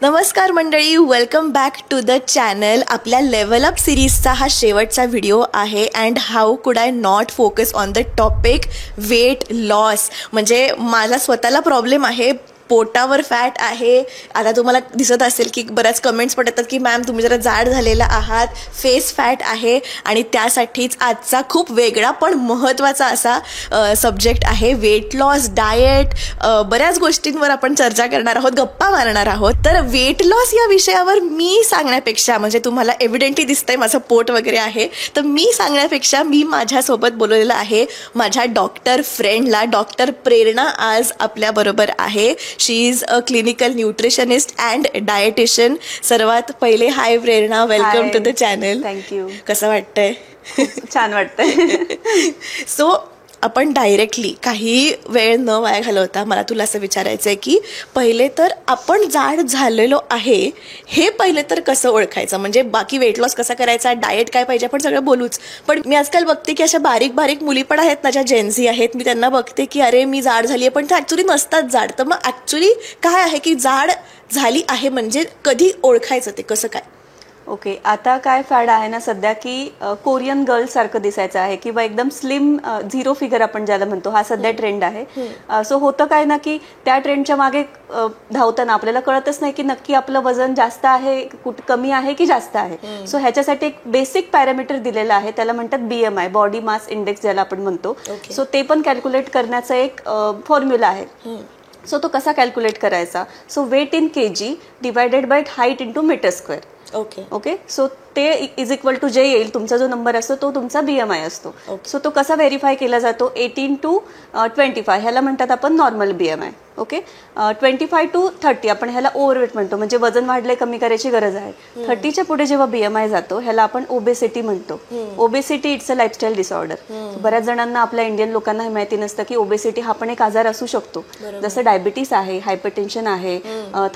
नमस्कार मंडळी, welcome back to the channel. आपल्या लेवल अप सिरीजचा हा शेवटचा व्हिडिओ आहे. And how could I not focus on the topic weight loss. म्हणजे माझा स्वतःला प्रॉब्लेम आहे, पोटावर फॅट आहे. आता तुम्हाला दिसत असेल की बऱ्याच कमेंट्स पण येतात की मॅम तुम्ही जरा जाड झालेला आहात, फेस फॅट आहे. आणि त्यासाठीच आजचा खूप वेगळा पण महत्त्वाचा असा सब्जेक्ट आहे वेट लॉस, डाएट. बऱ्याच गोष्टींवर आपण चर्चा करणार आहोत, गप्पा मारणार आहोत. तर वेट लॉस या विषयावर मी सांगण्यापेक्षा, म्हणजे तुम्हाला एव्हिडेंटली दिसतंय माझं पोट वगैरे आहे, तर मी सांगण्यापेक्षा मी माझ्यासोबत बोलवलेलं आहे माझ्या डॉक्टर फ्रेंडला. डॉक्टर प्रेरणा आज आपल्याबरोबर आहे. She is a clinical nutritionist and dietitian. सर्वात पहिले hi Prerna, welcome to the channel. Thank you. कसं वाटतंय? छान वाटतंय. सो आपण डायरेक्टली काही वेळ न वाया घालवता मला तुला असं विचारायचं आहे की पहिले तर आपण जाड झालेलो आहे हे पहिले तर कसं ओळखायचं? म्हणजे बाकी वेट लॉस कसा करायचा, डाएट काय पाहिजे, आपण सगळं बोलूच. पण मी आजकाल बघते की अशा बारीक बारीक मुली पण आहेत ना, ज्या जेन्झी आहेत, मी त्यांना बघते की अरे मी जाड झाली आहे, पण ते ॲक्च्युली नसतात जाड. तर मग ॲक्च्युली काय आहे की जाड झाली आहे म्हणजे कधी ओळखायचं, ते कसं काय? ओके, आता काय फॅड आहे ना सध्या की कोरियन गर्ल सारखं दिसायचं आहे किंवा एकदम स्लिम झिरो फिगर आपण ज्याला म्हणतो, हा सध्या ट्रेंड आहे. सो होतं काय ना की त्या ट्रेंडच्या मागे धावताना आपल्याला कळतच नाही की नक्की आपलं वजन जास्त आहे, कमी आहे की जास्त आहे. सो ह्याच्यासाठी एक बेसिक पॅरामीटर दिलेलं आहे, त्याला म्हणतात BMI, बॉडी मास इंडेक्स ज्याला आपण म्हणतो. सो ते पण कॅल्क्युलेट करण्याचा एक फॉर्म्युला आहे. सो तो कसा कॅल्क्युलेट करायचा? So weight in kg divided by height into metre square. Okay, so ते इज इक्वल टू जे येईल, तुमचा जो नंबर असतो तो तुमचा BMI असतो. सो तो कसा व्हेरीफाय केला जातो? 18 to 25 ह्याला म्हणतात आपण नॉर्मल BMI. ओके, 25 to 30 आपण ह्याला ओव्हरवेट म्हणतो, म्हणजे वजन वाढले, कमी करायची गरज आहे. 30च्या पुढे जेव्हा BMI जातो ह्याला आपण ओबेसिटी म्हणतो. Obesity it's a lifestyle disorder. बऱ्याच जणांना, आपल्या इंडियन लोकांना हे माहिती नसतं की ओबेसिटी हा पण एक आजार असू शकतो. जसं डायबिटीस आहे, हायपरटेन्शन आहे,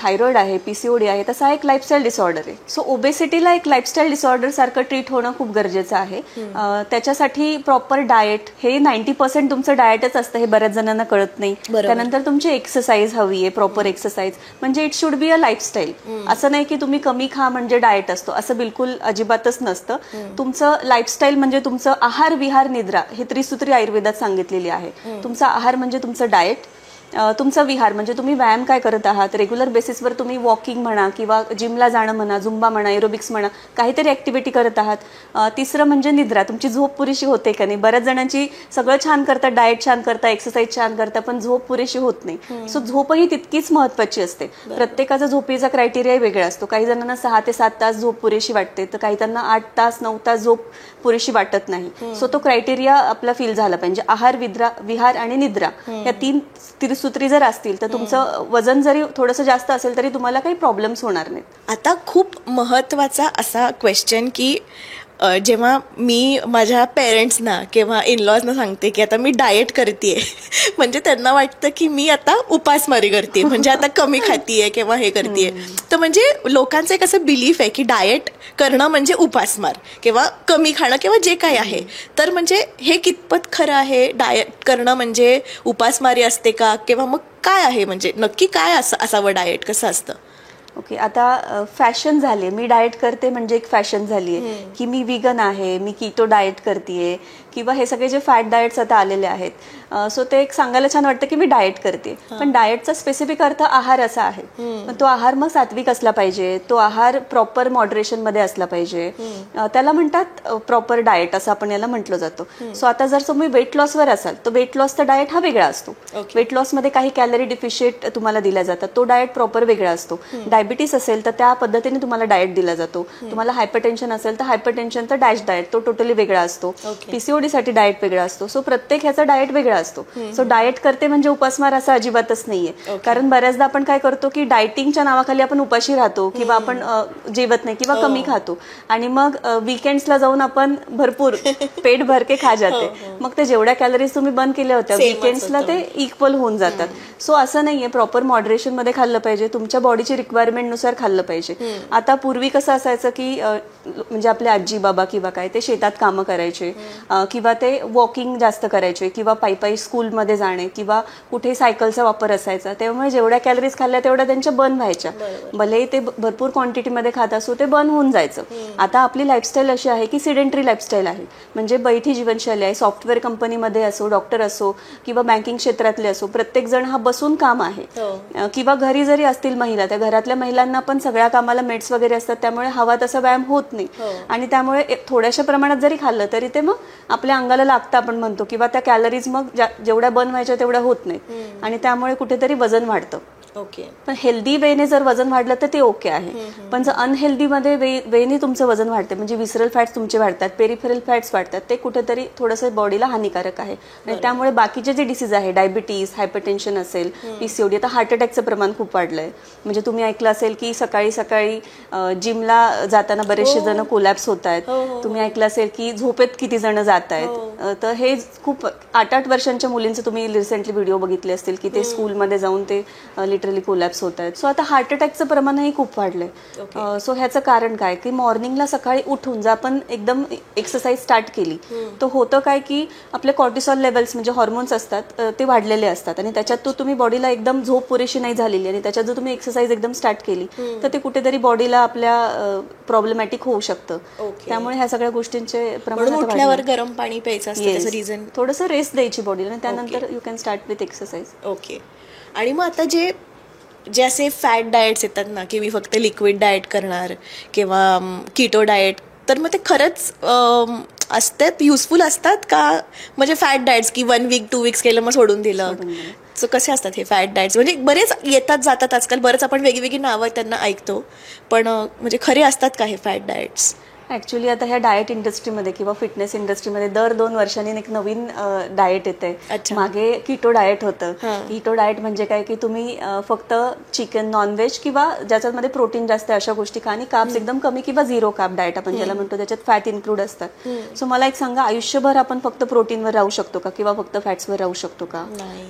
थायरॉइड आहे, PCOD आहे, तसा एक लाईफस्टाईल डिसऑर्डर आहे. सो ओबेसिटीला एक लाईफस्टाईल डिसऑर्डर सारखं ट्रीट होणं खूप गरजेचं आहे. त्याच्यासाठी प्रॉपर डाएट, हे 90% तुमचं डाएटच असतं, हे बऱ्याच जणांना कळत नाही. त्यानंतर तुमची एक्सरसाइज हवी आहे, प्रॉपर एक्सरसाइज. म्हणजे it should be a lifestyle. असं नाही की तुम्ही कमी खा म्हणजे डाएट असतो, असं बिलकुल अजिबातच नसतं. तुमचं लाईफस्टाईल म्हणजे तुमचं आहार, विहार, निद्रा, हे त्रिसूत्री आयुर्वेदात सांगितलेली आहे. तुमचा आहार म्हणजे तुमचं डाएट, तुमचा विहार म्हणजे तुम्ही व्यायाम काय करत आहात, रेग्युलर बेसिसवर तुम्ही वॉकिंग म्हणा किंवा जिमला जाणं म्हणा, झुंबा म्हणा, एरोबिक्स म्हणा, काहीतरी ऍक्टिव्हिटी करत आहात. तिसरं म्हणजे निद्रा, तुमची झोप पुरेशी होते का नाही. बऱ्याच जणांची सगळं छान करतात, डाएट छान करता, एक्सरसाइज छान करता, पण झोप पुरेशी होत नाही. सो झोपही तितकीच महत्वाची असते. प्रत्येकाचा झोपेचा क्रायटेरिया वेगळा असतो. काही जणांना 6 ते 7 तास झोप पुरेशी वाटते, तर काही त्यांना 8 तास 9 तास झोप पुरेशी वाटत नाही. सो तो क्रायटेरिया आपला फिल झाला पाहिजे. आहार, विहार आणि निद्रा या 3 त्रिसूत्री जर असतील तर तुमचं वजन जरी थोडंसं जास्त असेल तरी तुम्हाला काही प्रॉब्लेम्स होणार नाहीत. आता खूप महत्त्वाचा असा क्वेश्चन की जेव्हा मी माझ्या पेरेंट्सना किंवा इनलॉजना सांगते की आता मी डाएट करतेय, म्हणजे त्यांना वाटतं की मी आता उपासमारी करते, म्हणजे आता कमी खातीये किंवा हे करतेय. तर म्हणजे लोकांचं एक असं बिलीफ आहे की डाएट करणं म्हणजे उपासमार किंवा कमी खाणं किंवा जे काही आहे. तर म्हणजे हे कितपत खरं आहे? डाएट करणं म्हणजे उपासमारी असते का, किंवा मग काय आहे, म्हणजे नक्की काय असावं डाएट, कसं असतं? ओके, आता फॅशन झाली, मी डाएट करते म्हणजे एक फॅशन झाली आहे की मी विगन आहे, मी कीटो डाएट करतेय, किंवा हे सगळे जे फॅट डाएट्स आता आलेले आहेत. सो ते एक सांगायला छान वाटतं की मी डाएट करते, पण डाएटचा स्पेसिफिक अर्थ आहार असा आहे. पण तो आहार मग सात्विक असला पाहिजे, तो आहार प्रॉपर मॉडरेशन मध्ये असला पाहिजे, त्याला म्हणतात प्रॉपर डाएट असं आपण याला म्हटलं जातं. सो आता जर तुम्ही वेट लॉसवर असाल तर वेट लॉसचा डाएट हा वेगळा असतो. वेट लॉसमध्ये काही कॅलरी डिफिशिएट तुम्हाला दिल्या जातात, तो डाएट प्रॉपर वेगळा असतो. डायबिटीस असेल तर त्या पद्धतीने तुम्हाला डाएट दिला जातो. तुम्हाला हायपरटेन्शन असेल तर हायपरटेन्शनचा डॅश डाएट, तो टोटली वेगळा असतो. PCOD साठी डाएट वेगळा असतो. सो प्रत्येक ह्याचा डाएट वेगळा असतो. सो डाएट करते म्हणजे उपासमार असं अजिबातच नाहीये. कारण बऱ्याचदा आपण काय करतो की डाएटिंगच्या नावाखाली आपण उपाशी राहतो किंवा आपण जेवत नाही किंवा कमी खातो, आणि मग वीकेंड्सला जाऊन आपण भरपूर पेट भरके खा जाते. मग ते जेवढ्या कॅलरीज तुम्ही बंद केल्या होत्या वीकेंड्सला ते इक्वल होऊन जातात. सो असं नाहीये, प्रॉपर मॉडरेशन मध्ये खाल्लं पाहिजे. तुमच्या बॉडीची रिक्वायरमेंट रिक्वायरमेंटनुसार खाल्लं पाहिजे. आता पूर्वी कसं असायचं की म्हणजे आपले आजी बाबा किंवा काय ते शेतात कामं करायचे किंवा ते वॉकिंग जास्त करायचे किंवा पायी स्कूलमध्ये जाणे किंवा कुठे सायकलचा वापर असायचा. त्यामुळे जेवढ्या कॅलरीज खाल्ल्या तेवढ्या त्यांच्या बर्न व्हायच्या. भले ते भरपूर क्वांटिटीमध्ये खात असो ते बर्न होऊन जायचं. आता आपली लाईफस्टाईल अशी आहे की सिडेंटरी लाईफस्टाईल आहे, म्हणजे बैठी जीवनशैली आहे. सॉफ्टवेअर कंपनीमध्ये असो, डॉक्टर असो किंवा बँकिंग क्षेत्रातले असो, प्रत्येक जण हा बसून काम आहे. किंवा घरी जरी असतील महिला, त्या घरातल्या महिलांना पण सगळ्या कामाला मेड्स वगैरे असतात, त्यामुळे हवा तसा व्यायाम होत नाही. आणि त्यामुळे थोड्याशा प्रमाणात जरी खाल्लं तरी ते मग आपल्या अंगाला लागतं आपण म्हणतो, किंवा त्या कॅलरीज मग जेवढ्या बर्न व्हायच्या तेवढ्या होत नाहीत आणि त्यामुळे कुठेतरी वजन वाढतं. ओके. पण हेल्दी वेने जर वजन वाढलं तर ते ओके आहे. पण जर अनहेल्दी मध्ये वेने तुमचं वजन वाढते, म्हणजे विसरल फॅट्स तुमचे वाढतात, पेरिफेरल फॅट्स वाढतात, ते कुठेतरी थोडंसं बॉडीला हानिकारक आहे. आणि त्यामुळे बाकीचे जे डिसीज आहे, डायबिटीज, हायपरटेन्शन असेल, पीसीओडी, आता हार्ट अटॅकचं प्रमाण खूप वाढलंय. म्हणजे तुम्ही ऐकलं असेल की सकाळी सकाळी जिमला जाताना बरेचसे जण कोलॅप्स होत आहेत. तुम्ही ऐकलं असेल की झोपेत किती जण जात आहेत. तर हे खूप 8-8 वर्षांच्या मुलींचे तुम्ही रिसेंटली व्हिडिओ बघितले असतील की ते स्कूलमध्ये जाऊन ते लिटरली कोलॅप्स होत आहेत. सो आता हार्ट अटॅकचं प्रमाणही खूप वाढलंय. सो ह्याचं कारण काय की मॉर्निंगला सकाळी उठून जर आपण एकदम एक्सरसाइज स्टार्ट केली तर होतं काय की आपले कॉर्टिसॉल लेवल्स म्हणजे हॉर्मोन्स असतात ते वाढलेले असतात आणि त्याच्यात तो तुम्ही बॉडीला एकदम झोप पुरेशी नाही झालेली आणि त्याच्यात जर तुम्ही एक्सरसाइज एकदम स्टार्ट केली तर ते कुठेतरी बॉडीला आपल्या प्रॉब्लेमॅटिक होऊ शकतं. त्यामुळे ह्या सगळ्या गोष्टींचे प्रमाण उठल्यावर गरम पाणी प्यायचं असतं, त्याचं रिझन थोडंसं रेस्ट द्यायची बॉडीला आणि त्यानंतर you can start with exercise. Okay. आणि मग आता जे असे फॅट डाएट्स येतात ना, की मी फक्त लिक्विड डाएट करणार किंवा कीटो डाएट, तर मग ते खरंच असतात, युजफुल असतात का? म्हणजे फॅट डाएट्स की 1 वीक 2 वीक्स केलं मग सोडून दिलं, सो कसे असतात हे फॅट डाएट्स? म्हणजे बरेच येतात जातात आजकाल, बरेच आपण वेगवेगळी नावं त्यांना ऐकतो, पण म्हणजे खरे असतात का हे फॅट डाएट्स? ऍक्च्युली आता ह्या डाएट इंडस्ट्रीमध्ये किंवा फिटनेस इंडस्ट्रीमध्ये दर 2 वर्षांनी एक नवीन डाएट येते. मागे कीटो डाएट होतं. कीटो डाएट म्हणजे काय की तुम्ही फक्त चिकन, नॉनव्हेज किंवा ज्याच्यामध्ये प्रोटीन जास्त आहे अशा गोष्टी खा आणि कार्ब्स एकदम कमी किंवा 0 कार्ब डाएट आपण ज्याला म्हणतो, त्याच्यात फॅट इन्क्लूड असतात. सो मला एक सांगा, आयुष्यभर आपण फक्त प्रोटीनवर राहू शकतो का किंवा फक्त फॅट्सवर राहू शकतो का?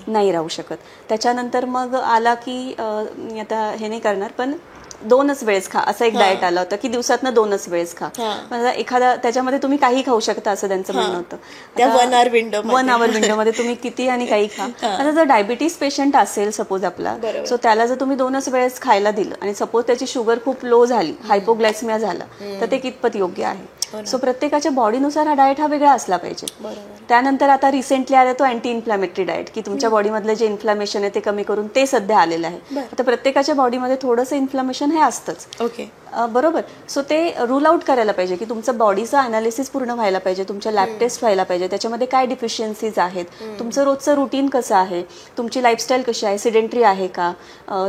नाही राहू शकत. त्याच्यानंतर मग आला की आता हे नाही करणार पण 2च वेळेस खा असं एक डाएट आला होता की दिवसातनं 2च वेळेस खा. एखादा त्याच्यामध्ये तुम्ही काही खाऊ शकता असं त्यांचं म्हणणं होतं. 1 आवर विंडोमध्ये तुम्ही किती आणि काही खा. आता जर डायबिटीस पेशंट असेल सपोज आपला, सो त्याला जर तुम्ही 2च वेळेस खायला दिलं आणि सपोज त्याची शुगर खूप लो झाली, हायपोग्लायसेमिया झाला, तर ते कितपत योग्य आहे? सो प्रत्येकाच्या बॉडीनुसार हा डाएट हा वेगळा असला पाहिजे. त्यानंतर आता रिसेंटली आला तो अँटी इन्फ्लॅमेटरी डाएट की तुमच्या बॉडीमधलं जे इन्फ्लॅमेशन आहे ते कमी करून, ते सध्या आलेलं आहे. आता प्रत्येकाच्या बॉडीमध्ये थोडंसं इन्फ्लॅमेशन हे असतंच. ओके, बरोबर. सो ते रूल आउट करायला पाहिजे की तुमचं बॉडीचं अनालिसिस पूर्ण व्हायला पाहिजे, तुमच्या लॅब टेस्ट व्हायला पाहिजे, त्याच्यामध्ये काय डिफिशियन्सीज आहेत, तुमचं रोजचं रुटीन कसं आहे, तुमची लाईफस्टाईल कशी आहे, सिडेंटरी आहे का,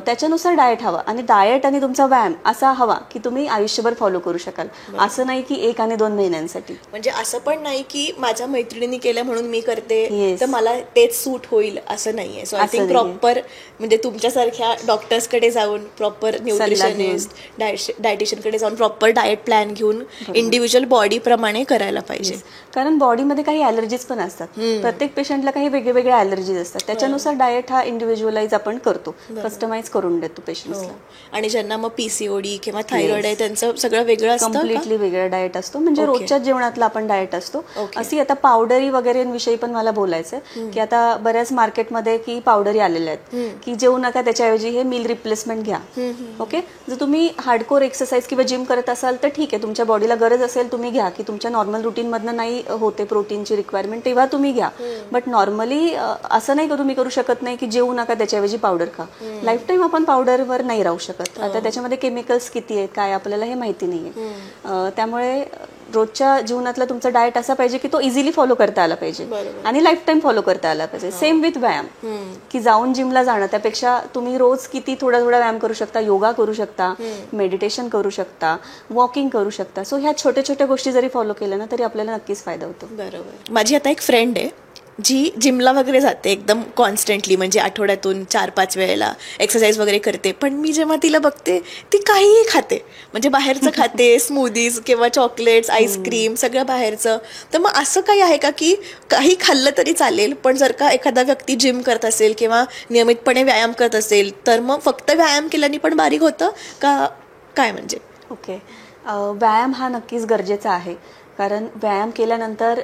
त्याच्यानुसार डाएट हवा. आणि डाएट आणि तुमचा व्यायाम असा हवा की तुम्ही आयुष्यभर फॉलो करू शकाल. असं नाही की 1 आणि 2 महिन्यांसाठी. म्हणजे असं पण नाही की माझ्या मैत्रिणींनी केलं म्हणून मी करते तर मला तेच सूट होईल असं नाहीये. सो आय थिंक प्रॉपर म्हणजे तुमच्यासारख्या डॉक्टर्सकडे जाऊन, प्रॉपर न्यूट्रिशनिस्ट, डायटिशियनकडे जाऊन प्रॉपर डाएट प्लॅन घेऊन इंडिव्हिज्युअल बॉडी प्रमाणे करायला पाहिजे. कारण बॉडीमध्ये काही ॲलर्जीज पण असतात. प्रत्येक पेशंटला काही वेगवेगळ्या ॲलर्जीज असतात. त्याच्यानुसार डाएट हा इंडिव्हिज्युअलाइज आपण करतो, कस्टमाइज करून देतो पेशंट्सला. आणि ज्यांना मग पीसीओडी किंवा थायरॉइड आहे त्यांचं सगळं वेगळं असतं, कम्प्लिटली वेगळा डाएट असतो. म्हणजे रोजच्या जेवणातला आपण डाएट असतो. अशी आता पावडरी वगैरेंविषयी पण मला बोलायचं की आता बऱ्याच मार्केटमध्ये की पावडरी आलेल्या आहेत की जेवू नका, त्याच्याऐवजी हे मील रिप्लेसमेंट घ्या. ओके, जर तुम्ही हार्डकोर एक्सरसाइज किंवा जिम करत असाल तर ठीक आहे, तुमच्या बॉडीला गरज असेल तुम्ही घ्या, की तुमच्या नॉर्मल रुटीनमधनं नाही होते प्रोटीनची रिक्वायरमेंट तेव्हा तुम्ही घ्या. बट नॉर्मली असं नाही का तुम्ही करू शकत नाही की जेवू नका त्याच्याऐवजी पावडर खा. लाईफ टाईम आपण पावडरवर नाही राहू शकत. आता त्याच्यामध्ये केमिकल्स किती आहेत काय आपल्याला हे माहिती नाहीये. त्यामुळे रोजच्या जीवनातला तुमचा डाएट असा पाहिजे की तो इझिली फॉलो करता आला पाहिजे आणि लाईफ टाईम फॉलो करता आला पाहिजे. सेम विथ व्यायाम, की जाऊन जिमला जाणं त्यापेक्षा तुम्ही रोज किती थोडा व्यायाम करू शकता, योगा करू शकता, मेडिटेशन करू शकता, वॉकिंग करू शकता. सो ह्या छोट्या छोट्या गोष्टी जरी फॉलो केल्या ना तरी आपल्याला नक्कीच फायदा होतो. बरोबर. माझी आता एक फ्रेंड आहे जी जिमला वगैरे जाते एकदम कॉन्स्टंटली, म्हणजे आठवड्यातून 4-5 वेळेला एक्सरसाइज वगैरे करते, पण मी जेव्हा तिला बघते ती काहीही खाते, म्हणजे बाहेरचं खाते, स्मूदीज किंवा चॉकलेट्स, आईस्क्रीम, सगळं बाहेरचं. तर मग असं काही आहे का की काही खाल्लं तरी चालेल, पण जर का एखादा व्यक्ती जिम करत असेल किंवा नियमितपणे व्यायाम करत असेल तर मग फक्त व्यायाम केल्याने पण बारीक होतं का, काय म्हणजे? ओके, व्यायाम हा नक्कीच गरजेचा आहे, कारण व्यायाम केल्यानंतर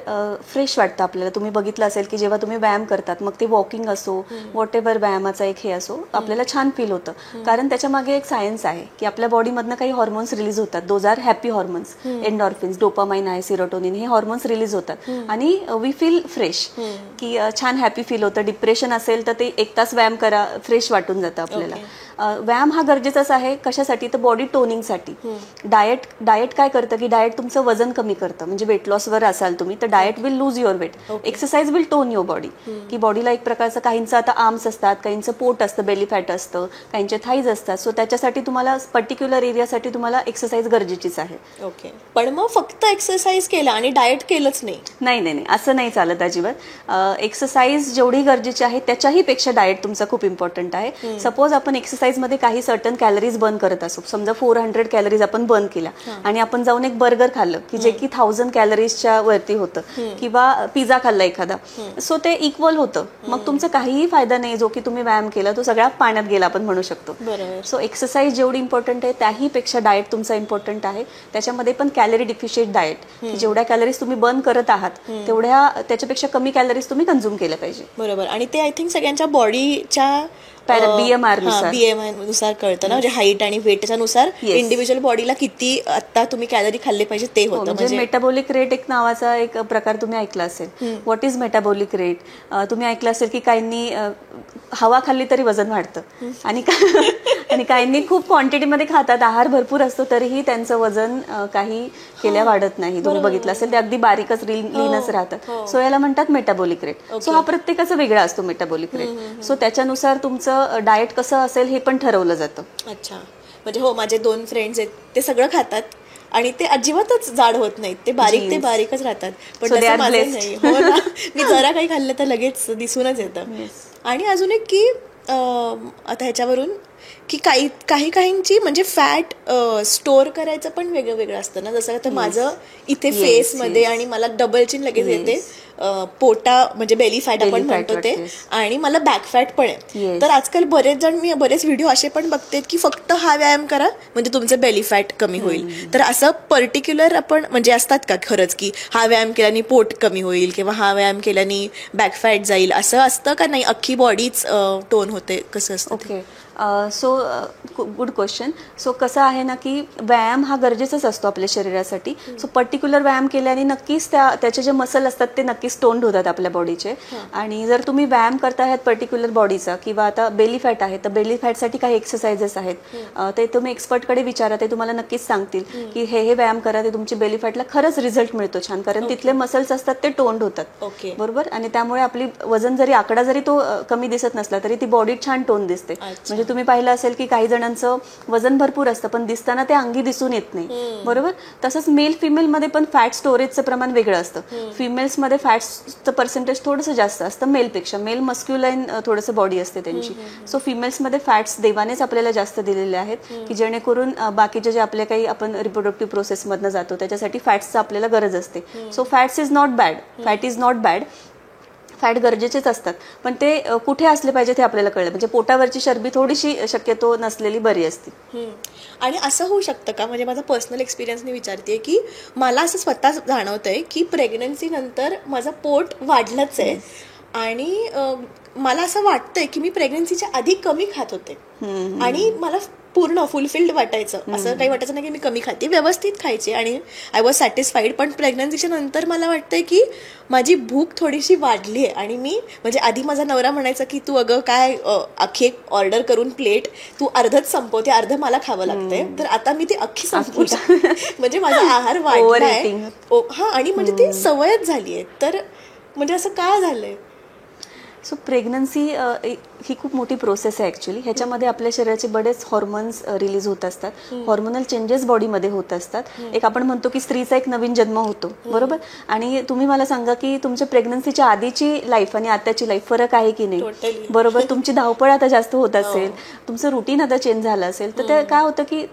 फ्रेश वाटतं आपल्याला. तुम्ही बघितलं असेल की जेव्हा तुम्ही व्यायाम करतात, मग ते वॉकिंग असो, व्हॉट एव्हर व्यायामाचा एक हे असो, आपल्याला छान फील होतं. कारण त्याच्यामागे एक सायन्स आहे की आपल्या बॉडीमधनं काही हॉर्मोन्स रिलीज होतात. Those are happy hormones, endorphins, dopamine आहे, सिरोटोनिन, हे हॉर्मोन्स रिलीज होतात आणि वी फील फ्रेश, की छान हॅपी फील होतं. डिप्रेशन असेल तर ते 1 तास व्यायाम करा, फ्रेश वाटून जातं आपल्याला. व्यायाम हा गरजेचाच आहे. कशासाठी? तर बॉडी टोनिंगसाठी. डाएट काय करतं की डाएट तुमचं वजन कमी करतं. म्हणजे वेट लॉसवर असाल तुम्ही तर diet will lose your weight. Exercise will tone your body. की बॉडीला एक प्रकारचं, काहींचं आता आर्म्स असतात, काहींचं पोट असतं, बेली फॅट असतं, काहींचे थाईज असतात. सो त्याच्यासाठी तुम्हाला पर्टिक्युलर एरियासाठी तुम्हाला एक्सरसाइज गरजेचीच आहे. ओके, पण मग फक्त एक्सरसाइज केला आणि डाएट केलंच नाही? नाही, असं नाही चालत अजिबात. एक्सरसाइज जेवढी गरजेची आहे त्याच्याही पेक्षा डाएट तुमचं खूप इम्पॉर्टंट आहे. सपोज आपण एक्सरसाइज मध्ये काही सर्टन कॅलरीज बर्न करत असो, समजा 400 कॅलरीज आपण बर्न केल्या आणि आपण जाऊन एक बर्गर खाल्लं की जे की 1000 कॅलरीजच्या वरती होतं, किंवा पिझ्झा खाल्ला एखादा, सो ते इक्वल होतं. मग तुमचा काहीही फायदा नाही जो की तुम्ही व्यायाम केला तो सगळ्या पाण्यात गेला, आपण म्हणू शकतो. सो एक्सरसाइज जेवढी इम्पॉर्टंट आहे त्याही पेक्षा डाएट तुमचा इम्पॉर्टंट आहे. त्याच्यामध्ये पण कॅलरी डिफिशियंट डाएट, जेवढ्या कॅलरीज तुम्ही बर्न करत आहात तेवढ्या त्याच्यापेक्षा कमी कॅलरीज तुम्ही कन्झ्युम केल्या पाहिजे. बरोबर. आणि ते आय थिंक सगळ्यांच्या बॉडीच्या बीएमआर नुसार कळतं ना, म्हणजे हाईट आणि वेटच्या नुसार इंडिव्हिज्युअल बॉडीला किती आता तुम्ही कॅलरी खाल्ले पाहिजे ते होतं. म्हणजे मेटाबॉलिक रेट एक नावाचा एक प्रकार तुम्ही ऐकला असेल. What is metabolic rate? तुम्ही ऐकलं असेल की काहींनी हवा खाल्ली तरी वजन वाढतं आणि काहींनी खूप क्वांटिटीमध्ये खातात, आहार भरपूर असतो तरीही त्यांचं वजन काही केल्या वाढत नाही. तुम्ही बघितलं असेल ते अगदी बारीकच लीनच राहतात. सो याला म्हणतात मेटाबॉलिक रेट. सो हा प्रत्येकाचा वेगळा असतो मेटाबॉलिक रेट. सो त्याच्यानुसार तुमचं डाएट कसं असेल हे पण ठरवलं जातं. अच्छा, म्हणजे हो, माझे 2 फ्रेंड्स आहेत, ते सगळं खातात आणि ते अजिबातच जाड होत नाहीत, ते बारीकच राहतात. पण तसं माझं नाही. हो ना, मी जरा काही खाल्लं तर लगेच दिसूनच येतं. आणि अजून एक की आता ह्याच्यावरून की काहींची म्हणजे फॅट स्टोअर करायचं पण वेगळं असतं ना. जसं आता माझं इथे फेसमध्ये आणि मला डबल चिन लगेच येते, पोटा म्हणजे बेली फॅट आपण म्हणतो ते, आणि मला बॅक फॅट पण आहे. तर आजकाल मी बरेच व्हिडिओ असे पण बघते की फक्त हा व्यायाम करा म्हणजे तुमचं बेली फॅट कमी होईल. तर असं पर्टिक्युलर आपण म्हणजे असतात का खरंच की हा व्यायाम केल्याने पोट कमी होईल किंवा हा व्यायाम केल्याने बॅक फॅट जाईल, असं असतं का? नाही, अख्खी बॉडीच टोन होते, कसं असतं? Okay, so good question. So कसं आहे ना की व्यायाम हा गरजेचाच असतो आपल्या शरीरासाठी. सो पर्टिक्युलर व्यायाम केल्याने नक्कीच त्याचे जे मसल असतात ते नक्कीच टोन्ड होतात आपल्या बॉडीचे. आणि जर तुम्ही व्यायाम करता आहात पर्टिक्युलर बॉडीचा, किंवा आता बेली फॅट आहे तर बेली फॅटसाठी काही एक्सरसाइजेस आहेत, ते तुम्ही एक्सपर्टकडे विचारा, ते तुम्हाला नक्कीच सांगतील की हे व्यायाम करा, ते तुमची बेली फॅटला खरंच रिझल्ट मिळतो छान, कारण तिथले मसल्स असतात ते टोन्ड होतात. बरोबर. आणि त्यामुळे आपली वजन जरी आकडा जरी तो कमी दिसत नसला तरी ती बॉडी छान टोन दिसते. म्हणजे तुम्ही पाहिलं असेल की काही जणांचं वजन भरपूर असतं पण दिसताना ते अंगी दिसून येत नाही. बरोबर. तसंच मेल फिमेल मध्ये पण फॅट स्टोरेजचं प्रमाण वेगळं असतं. फिमेल्समध्ये फॅट्सचं पर्सेंटेज थोडंसं जास्त असतं मेलपेक्षा. मेल मस्क्युलाइन थोडंसं बॉडी असते त्यांची. सो फिमेल्समध्ये फॅट्स देवानेच आपल्याला जास्त दिलेले आहेत की जेणेकरून बाकीचे जे आपले काही आपण रिप्रोडक्टिव्ह प्रोसेसमधनं जातो त्याच्यासाठी फॅट्सचं आपल्याला गरज असते. So fats is not bad, fat is not bad. Fat गरजेचेच असतात पण ते कुठे असले पाहिजे ते आपल्याला कळलं. म्हणजे पोटावरची चरबी थोडीशी शक्यतो नसलेली बरी असते. आणि असं होऊ शकतं का, म्हणजे माझा पर्सनल एक्सपिरियन्सने विचारते की मला असं स्वतः जाणवतंय की प्रेग्नन्सी नंतर माझं पोट वाढलंच आहे आणि मला असं वाटतंय की मी प्रेग्नन्सीच्या आधी कमी खात होते आणि मला पूर्ण फुलफिल्ड वाटायचं. असं काही वाटायचं नाही की मी कमी खाते, व्यवस्थित खायचे आणि आय वॉज सॅटिस्फाईड. पण प्रेग्नन्सीच्या नंतर मला वाटतंय की माझी भूक थोडीशी वाढली आहे आणि मी म्हणजे आधी माझा नवरा म्हणायचा की तू अगं काय अख्खी एक ऑर्डर करून प्लेट तू अर्धच संपवते, अर्ध मला खावं लागतंय. तर आता मी ती अख्खी संपवू म्हणजे माझा आहार वाढलाय. हा, आणि म्हणजे ती सवयच झाली आहे. तर म्हणजे असं का झालंय? सो प्रेग्नन्सी ही खूप मोठी प्रोसेस आहे ऍक्च्युली. ह्याच्यामध्ये आपल्या शरीराचे बरेच हॉर्मोन्स रिलीज होत असतात, हॉर्मोनल चेंजेस बॉडीमध्ये होत असतात. एक आपण म्हणतो की स्त्रीचा एक नवीन जन्म होतो, बरोबर. आणि तुम्ही मला सांगा की तुमच्या प्रेग्नन्सीच्या आधीची लाईफ आणि आताची लाईफ फरक आहे की नाही, बरोबर. तुमची धावपळ आता जास्त होत असेल, तुमचं रुटीन आता चेंज झालं असेल, तर ते काय होतं की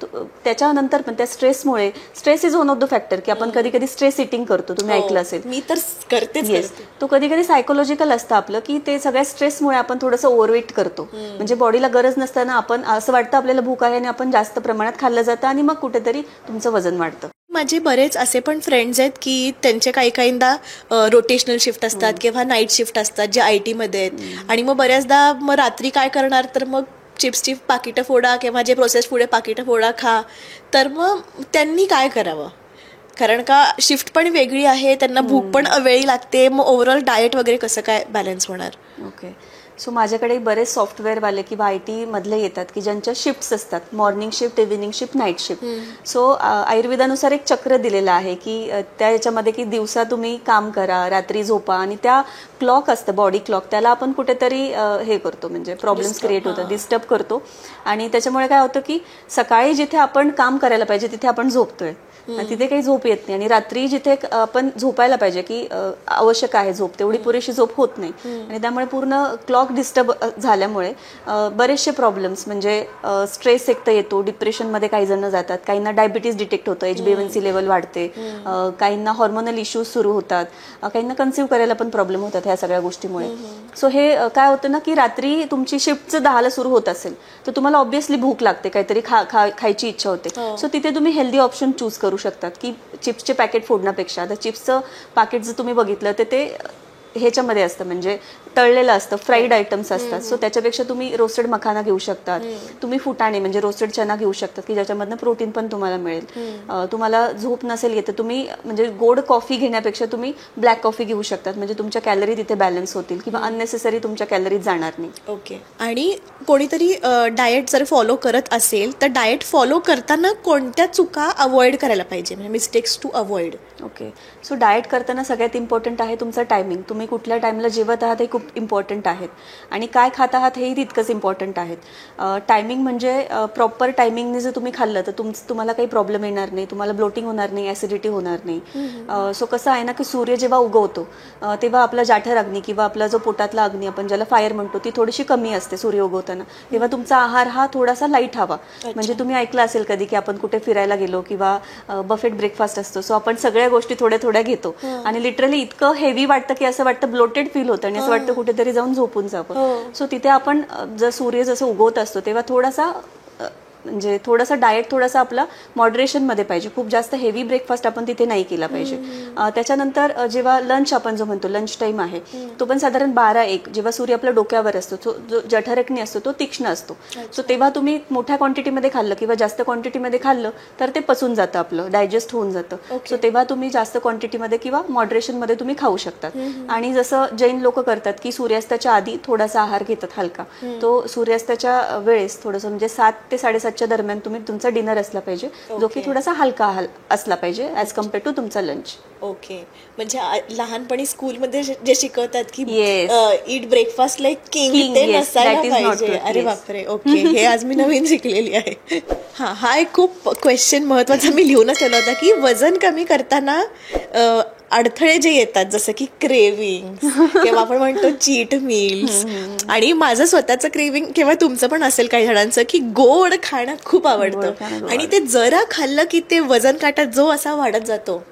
त्याच्यानंतर पण त्या स्ट्रेसमुळे, stress is one of the factor की आपण कधी कधी स्ट्रेस इटिंग करतो, तुम्ही ऐकलं असेल. मी तर करतेच. तो कधी कधी सायकोलॉजिकल असतं आपलं की ते सगळ्या स्ट्रेसमुळे आपण थोडंसं ओव्हरवेट करतो. म्हणजे बॉडीला गरज नसताना आपण असं वाटतं आपल्याला भूक आहे आणि आपण जास्त प्रमाणात खाल्लं जातं आणि मग कुठेतरी तुमचं वजन वाढतं. माझे बरेच असे पण फ्रेंड्स आहेत की त्यांचे काहींदा रोटेशनल शिफ्ट असतात किंवा नाईट शिफ्ट असतात जे IT मध्ये आहेत. आणि मग बऱ्याचदा मग रात्री काय करणार, तर मग चिप्सची पाकिटं फोडा किंवा जे प्रोसेस फूड पाकिटं फोडा खा. तर मग त्यांनी काय करावं, कारण का शिफ्ट पण वेगळी आहे, त्यांना भूक पण अवेळी लागते. मग ओव्हरऑल डाएट वगैरे कसं काय बॅलन्स होणार? ओके. सो माझ्याकडे बरेच सॉफ्टवेअरवाले किंवा IT मधले येतात की ज्यांच्या शिफ्ट्स असतात, morning shift, evening shift, night shift. So आयुर्वेदानुसार एक चक्र दिलेलं आहे की त्या याच्यामध्ये की दिवसा तुम्ही काम करा, रात्री झोपा, आणि त्या क्लॉक असतं, बॉडी क्लॉक, त्याला आपण कुठेतरी हे करतो, म्हणजे प्रॉब्लेम्स क्रिएट होतात, डिस्टर्ब करतो. आणि त्याच्यामुळे काय होतं की सकाळी जिथे आपण काम करायला पाहिजे तिथे आपण झोपतोय, तिथे काही झोप येत नाही. आणि रात्री जिथे आपण झोपायला पाहिजे की आवश्यक आहे झोप, तेवढी पुरेशी झोप होत नाही. आणि त्यामुळे पूर्ण क्लॉक डिस्टर्ब झाल्यामुळे बरेचसे प्रॉब्लेम्स, म्हणजे स्ट्रेस एक तर येतो, डिप्रेशनमध्ये काही जण जातात, काहींना डायबिटीज डिटेक्ट होतं, HbA1c लेवल वाढते, काहींना हॉर्मोनल इश्यूज सुरू होतात, काहींना कन्सिव्ह करायला पण प्रॉब्लेम होतात ह्या सगळ्या गोष्टीमुळे. सो हे काय होतं ना की रात्री तुमची शिफ्ट 10ला सुरू होत असेल तर तुम्हाला ऑब्व्हियसली भूक लागते, काहीतरी खायची इच्छा होते. सो तिथे तुम्ही हेल्दी ऑप्शन चूज करू शकतात की चिप्सचे पॅकेट फोडण्यापेक्षा, आता चिप्सचं पॅकेट जर तुम्ही बघितलं तर ते ह्याच्यामध्ये असतं, म्हणजे तळलेलं असतं, फ्राईड आयटम्स असतात. सो त्याच्यापेक्षा तुम्ही रोस्टेड मखाना घेऊ शकतात, तुम्ही फुटाणे म्हणजे रोस्टेड चना घेऊ शकतात की ज्याच्यामधनं प्रोटीन पण तुम्हाला मिळेल. तुम्हाला झोप नसेल येत तर तुम्ही म्हणजे गोड कॉफी घेण्यापेक्षा तुम्ही ब्लॅक कॉफी घेऊ शकतात, म्हणजे तुमच्या कॅलरी तिथे बॅलन्स होतील किंवा अननेसेसरी तुमच्या कॅलरीज जाणार नाही. ओके. आणि कोणीतरी डाएट जर फॉलो करत असेल तर डाएट फॉलो करताना कोणत्या चुका अवॉइड करायला पाहिजे, म्हणजे mistakes to avoid? Okay. So diet करताना सगळ्यात इम्पॉर्टंट आहे तुमचा टायमिंग. तुम्ही कुठल्या टाइमला जेवत आहात हे खूप इम्पॉर्टंट आहेत, आणि काय खात आहात हेही तितकंच इम्पॉर्टंट आहेत. टायमिंग म्हणजे प्रॉपर टायमिंगने जर तुम्ही खाल्लं तर तुम्हाला काही प्रॉब्लेम येणार नाही, तुम्हाला ब्लोटिंग होणार नाही, ऍसिडिटी होणार नाही. सो कसं आहे ना की सूर्य जेव्हा उगवतो तेव्हा आपला जाठर अग्नी किंवा आपला जो पोटातला अग्नी आपण ज्याला फायर म्हणतो ती थोडीशी कमी असते सूर्य उगवताना. तेव्हा तुमचा आहार हा थोडासा लाईट हवा. म्हणजे तुम्ही ऐकलं असेल कधी की आपण कुठे फिरायला गेलो किंवा बफेट ब्रेकफास्ट असतो, सो आपण सगळ्या गोष्टी थोड्या थोड्या घेतो आणि लिटरली इतकं हेवी वाटतं की असं वाटतं ब्लोटेड फील होतं आणि असं वाटतं कुठेतरी जाऊन झोपून जावं. सो तिथे आपण जर सूर्य जसं उगवत असतो तेव्हा थोडासा डाएट थोडासा आपला मॉडरेशनमध्ये पाहिजे. खूप जास्त हेवी ब्रेकफास्ट आपण तिथे नाही केला पाहिजे. त्याच्यानंतर जेव्हा लंच आपण जो म्हणतो लंच टाइम आहे तो पण साधारण 12-1, जेव्हा सूर्य आपल्या डोक्यावर असतो, जो जठरग्नी असतो तो तीक्ष्ण असतो. सो तेव्हा तुम्ही मोठ्या क्वांटिटीमध्ये खाल्लं किंवा जास्त क्वांटिटीमध्ये खाल्लं तर ते पचून जातं, आपलं डायजेस्ट होऊन जातं. सो तेव्हा तुम्ही जास्त क्वांटिटीमध्ये किंवा मॉडरेशनमध्ये तुम्ही खाऊ शकतात. आणि जसं जैन लोक करतात की सूर्यास्ताच्या आधी थोडासा आहार घेतात हलका, तो सूर्यास्ताच्या वेळेस थोडंसं म्हणजे 7 ते 7:30 दरम्यान तुम्ही तुमचा डिनर असला पाहिजे, जो की थोडासा हलका असला पाहिजे ऍज कम्पेअर टू तुमचा लंच. ओके. म्हणजे लहानपणी स्कूलमध्ये जे शिकवतात की ईट ब्रेकफास्ट लाईक किंग, ते नसायला पाहिजे. अरे बापरे. ओके. हे आज मी नवीन शिकलेली आहे. हा एक खूप क्वेश्चन महत्वाचा मी लिहूनच ठेवला होता की वजन कमी करताना अडथळे जे येतात जसं की क्रेविंग किंवा आपण म्हणतो चीट मील्स, आणि माझं स्वतःचं क्रेविंग किंवा तुमचं पण असेल काही जणांचं की गोड खाणं खूप आवडतं आणि ते जरा खाल्लं की ते वजन काटा जो असा वाढत जातो,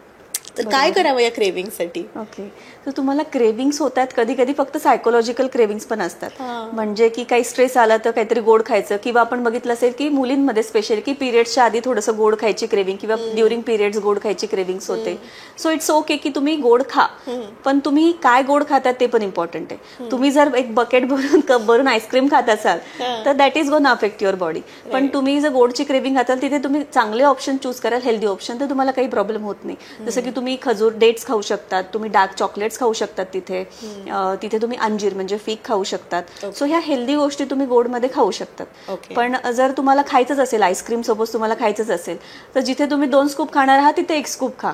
तर काय करावं या क्रेविंगसाठी? ओके. तर तुम्हाला क्रेविंग्स होत आहेत, कधी कधी फक्त सायकोलॉजिकल क्रेविंग्स पण असतात. म्हणजे की काही स्ट्रेस आला तर काहीतरी गोड खायचं, किंवा आपण बघितलं असेल की मुलींमध्ये स्पेशली की पिरियड्सच्या आधी थोडंसं गोड खायची क्रेविंग किंवा ड्युरिंग पिरियड्स गोड खायची क्रेविंग्स होते. सो इट्स ओके की तुम्ही गोड खा, पण तुम्ही काय गोड खातात ते पण इम्पॉर्टंट आहे. तुम्ही जर एक बकेट भरून कप भरून आईस्क्रीम खात असाल तर दॅट इज गोन अफेक्ट युअर बॉडी. पण तुम्ही जर गोडची क्रेविंग खाताल तिथे तुम्ही चांगले ऑप्शन चूज कराल, हेल्दी ऑप्शन, तर तुम्हाला काही प्रॉब्लेम होत नाही. जसं की तुम्ही खजूर डेट्स खाऊ शकतात, तुम्ही डार्क चॉकलेट्स खाऊ शकतात तिथे. तिथे तुम्ही अंजीर म्हणजे फिग खाऊ शकतात. सो ह्या हेल्दी गोष्टी तुम्ही गोडमध्ये खाऊ शकतात. पण जर तुम्हाला खायचंच असेल, आईस्क्रीम सपोज तुम्हाला खायचंच असेल, तर जिथे तुम्ही 2 स्कूप खाणार आहात तिथे 1 स्कूप खा.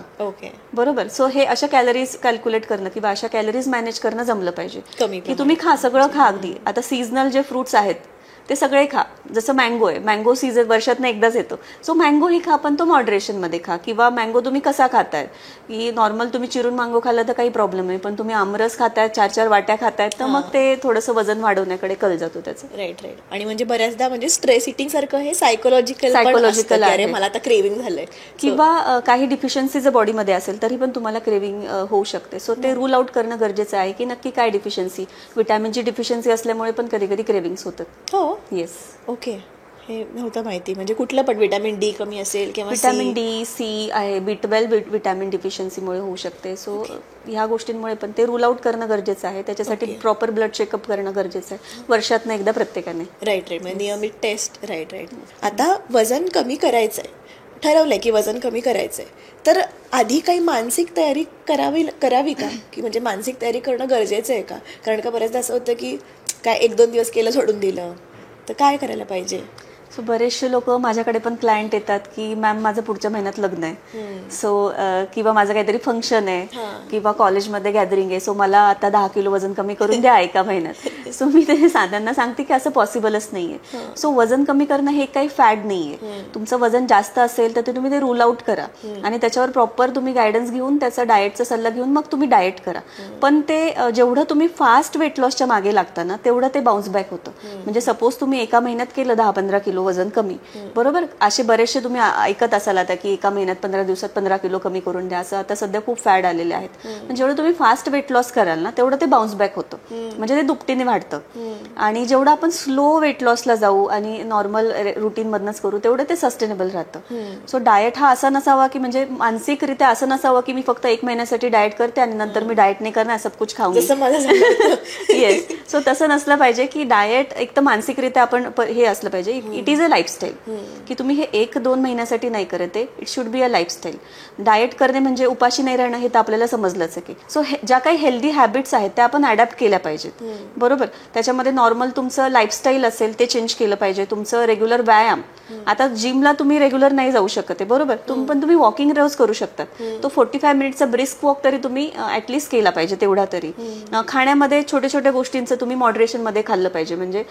बरोबर. सो हे अशा कॅलरीज कॅल्क्युलेट करणं किंवा अशा कॅलरीज मॅनेज करणं जमलं पाहिजे की तुम्ही खा, सगळं खा. अगदी आता सीझनल जे फ्रुट्स आहेत ते सगळे खा. जसं मँगो आहे, मँगो सीझन वर्षातनं एकदाच येतो. सो मँगोही खा, पण तो मॉडरेशनमध्ये खा. किंवा मँगो तुम्ही कसा खाताय, की नॉर्मल तुम्ही चिरून मँगो खाल्ला तर काही प्रॉब्लेम नाही, पण तुम्ही आमरस खाताय, 4-4 वाट्या खातायत, तर मग ते थोडंसं वजन वाढवण्याकडे कल जातो त्याचं. राईट. आणि म्हणजे बऱ्याचदा म्हणजे स्ट्रेस इटिंग सारखं हे सायकोलॉजिकल आहे, मला आता क्रेविंग झालंय. किंवा काही डिफिशियन्सी जर बॉडीमध्ये असेल तरी पण तुम्हाला क्रेविंग होऊ शकते. सो ते रूल आउट करणं गरजेचं आहे की नक्की काय डिफिशियन्सी. विटॅमिनची डिफिशियन्सी असल्यामुळे पण कधी कधी क्रेविंग्स होतात. हो. येस. ओके. हे नव्हतं माहिती. म्हणजे कुठलं पण विटॅमिन डी कमी असेल किंवा विटॅमिन डी, सी आहे, B12 विटॅमिन डिफिशियन्सीमुळे होऊ शकते. सो ह्या गोष्टींमुळे पण ते रूल आउट करणं गरजेचं आहे. त्याच्यासाठी प्रॉपर ब्लड चेकअप करणं गरजेचं आहे वर्षातनं एकदा प्रत्येकाने. राईट. म्हणजे नियमित टेस्ट. राईट. आता वजन कमी करायचंय, ठरवलंय की वजन कमी करायचंय, तर आधी काही मानसिक तयारी करावी का, की म्हणजे मानसिक तयारी करणं गरजेचं आहे का? कारण का बऱ्याचदा असं होतं की काय 1-2 दिवस केलं सोडून दिलं, तर काय करायला पाहिजे? सो बरेचसे लोक माझ्याकडे पण क्लायंट येतात की मॅम माझं पुढच्या महिन्यात लग्न आहे, सो किंवा माझं काहीतरी फंक्शन आहे किंवा कॉलेजमध्ये गॅदरिंग आहे, सो मला आता 10 किलो वजन कमी करून द्या एका महिन्यात. सो मी ते त्यांना सांगते की असं पॉसिबलच नाहीये. सो वजन कमी करणं हे काही फॅड नाहीये. तुमचं वजन जास्त असेल तर तुम्ही ते रूल आउट करा आणि त्याच्यावर प्रॉपर तुम्ही गायडन्स घेऊन त्याचा डाएटचा सल्ला घेऊन मग तुम्ही डाएट करा. पण ते जेवढं तुम्ही फास्ट वेट लॉसच्या मागे लागता ना तेवढं ते बाउन्स बॅक होतं. म्हणजे सपोज तुम्ही एका महिन्यात केलं 10-15 किलो वजन कमी, बरोबर, असे बरेचसे तुम्ही ऐकत असाल आता की एका महिन्यात 15 दिवसात 15 किलो कमी करून द्या, असं आता सध्या खूप फॅड आलेले आहेत. पण जेवढं तुम्ही फास्ट वेट लॉस कराल ना तेवढं ते बाउन्स बॅक होतं, म्हणजे ते दुपटीने वाढतं. आणि जेवढं आपण स्लो वेट लॉसला जाऊ आणि नॉर्मल रुटीन मधनच करू तेवढं ते सस्टेनेबल राहतं. सो डाएट हा असा नसावा की म्हणजे मानसिकरित्या असं नसावं की मी फक्त 1 महिन्यासाठी डाएट करते आणि नंतर मी डाएट नाही करणार, सब कुछ खाऊ. येस. सो तसं नसलं पाहिजे की डाएट एक तर मानसिकरित्या आपण हे असलं पाहिजे. इट इज अ लाईफस्टाईल की तुम्ही हे 1-2 महिन्यासाठी नाही करत आहे. It should be a lifestyle. Diet करणे म्हणजे उपाशी नाही राहणं हे तर आपल्याला समजलंच आहे की. सो ज्या काही हेल्दी हॅबिट्स आहेत त्या आपण अडॅप्ट केल्या पाहिजेत, बरोबर. त्याच्यामध्ये नॉर्मल तुमचं लाईफस्टाईल असेल ते चेंज केलं पाहिजे. तुमचं रेग्युलर व्यायाम, आता जिमला तुम्ही रेग्युलर नाही जाऊ शकत आहे, बरोबर, पण तुम्ही वॉकिंग रोज करू शकतात. तो 45 मिनिटचा ब्रिस्क वॉक तरी तुम्ही ऍटलिस्ट केला पाहिजे तेवढा तरी. खाण्यामध्ये छोट्या छोट्या गोष्टींचं तुम्ही मॉडरेशन मध्ये खाल्लं पाहिजे. म्हणजे